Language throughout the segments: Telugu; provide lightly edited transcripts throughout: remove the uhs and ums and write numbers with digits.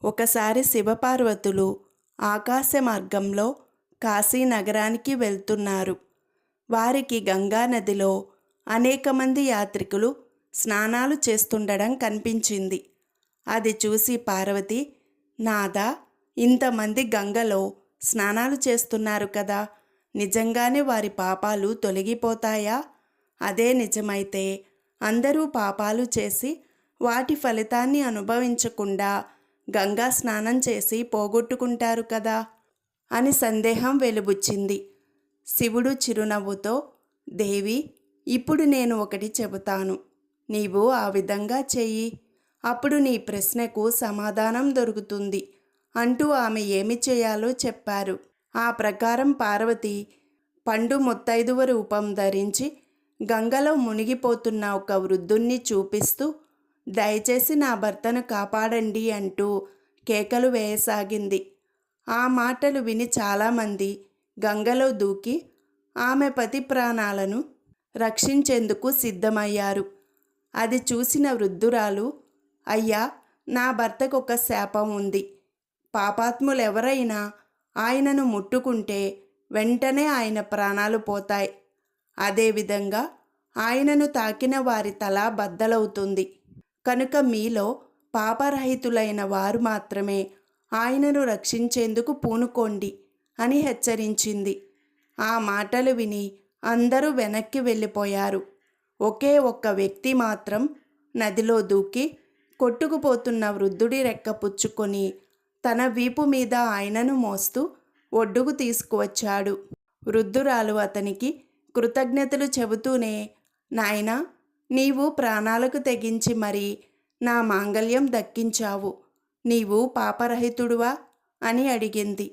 ఒకసారి శివపార్వతులు ఆకాశ మార్గంలో కాశీ నగరానికి వెళ్తున్నారు. వారికి గంగానదిలో అనేక మంది యాత్రికులు స్నానాలు చేస్తుండడం కనిపించింది. అది చూసి పార్వతి, నాదా, ఇంతమంది గంగలో స్నానాలు చేస్తున్నారు కదా, నిజంగానే వారి పాపాలు తొలగిపోతాయా? అదే నిజమైతే అందరూ పాపాలు చేసి వాటి ఫలితాన్ని అనుభవించకుండా గంగా స్నానం చేసి పోగొట్టుకుంటారు కదా అని సందేహం వెలుబుచ్చింది. శివుడు చిరునవ్వుతో, దేవి, ఇప్పుడు నేను ఒకటి చెబుతాను, నీవు ఆ విధంగా చెయ్యి, అప్పుడు నీ ప్రశ్నకు సమాధానం దొరుకుతుంది అంటూ ఆమె ఏమి చేయాలో చెప్పారు. ఆ ప్రకారం పార్వతి పండు ముత్తైదువ రూపం ధరించి గంగలో మునిగిపోతున్న ఒక వృద్ధుణ్ణి చూపిస్తూ, దయచేసి నా భర్తను కాపాడండి అంటూ కేకలు వేయసాగింది. ఆ మాటలు విని చాలామంది గంగలో దూకి ఆమె పతి ప్రాణాలను రక్షించేందుకు సిద్ధమయ్యారు. అది చూసిన వృద్ధురాలు, అయ్యా, నా భర్తకు ఒక శాపం ఉంది. పాపాత్ములెవరైనా ఆయనను ముట్టుకుంటే వెంటనే ఆయన ప్రాణాలు పోతాయి. అదేవిధంగా ఆయనను తాకిన వారి తల బద్దలవుతుంది. కనుక మీలో పాపరహితులైన వారు మాత్రమే ఆయనను రక్షించేందుకు పూనుకోండి అని హెచ్చరించింది. ఆ మాటలు విని అందరూ వెనక్కి వెళ్ళిపోయారు. ఒకే ఒక్క వ్యక్తి మాత్రం నదిలో దూకి కొట్టుకుపోతున్న వృద్ధుడి రెక్క పుచ్చుకొని తన వీపు మీద ఆయనను మోస్తూ ఒడ్డుకు తీసుకువచ్చాడు. వృద్ధురాలు అతనికి కృతజ్ఞతలు చెబుతూనే, నాయనా, నీవు ప్రాణాలకు తెగించి మరి నా మాంగల్యం దక్కించావు, నీవు పాపరహితుడువా అని అడిగింది.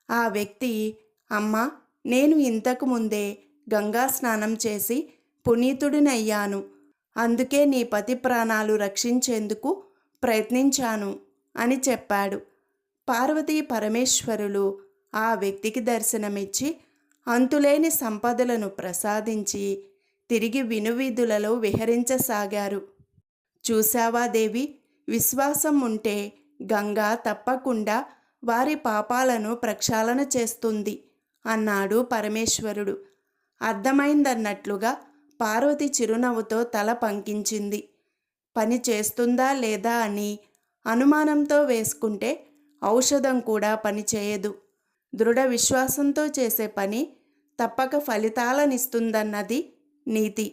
ఆ వ్యక్తి, అమ్మా, నేను ఇంతకు ముందే గంగా స్నానం చేసి పునీతుడినయ్యాను, అందుకే నీ పతి ప్రాణాలు రక్షించేందుకు ప్రయత్నించాను అని చెప్పాడు. పార్వతీ పరమేశ్వరులు ఆ వ్యక్తికి దర్శనమిచ్చి అంతులేని సంపదలను ప్రసాదించి తిరిగి వినువీధులలో విహరించసాగారు. చూశావా దేవి, విశ్వాసం ఉంటే గంగా తప్పకుండా వారి పాపాలను ప్రక్షాళన చేస్తుంది అన్నాడు పరమేశ్వరుడు. అర్థమైందన్నట్లుగా పార్వతి చిరునవ్వుతో తల పంకించింది. పని చేస్తుందా లేదా అని అనుమానంతో వేసుకుంటే ఔషధం కూడా పనిచేయదు. దృఢ విశ్వాసంతో చేసే పని తప్పక ఫలితాలనిస్తుందన్నది నీతి.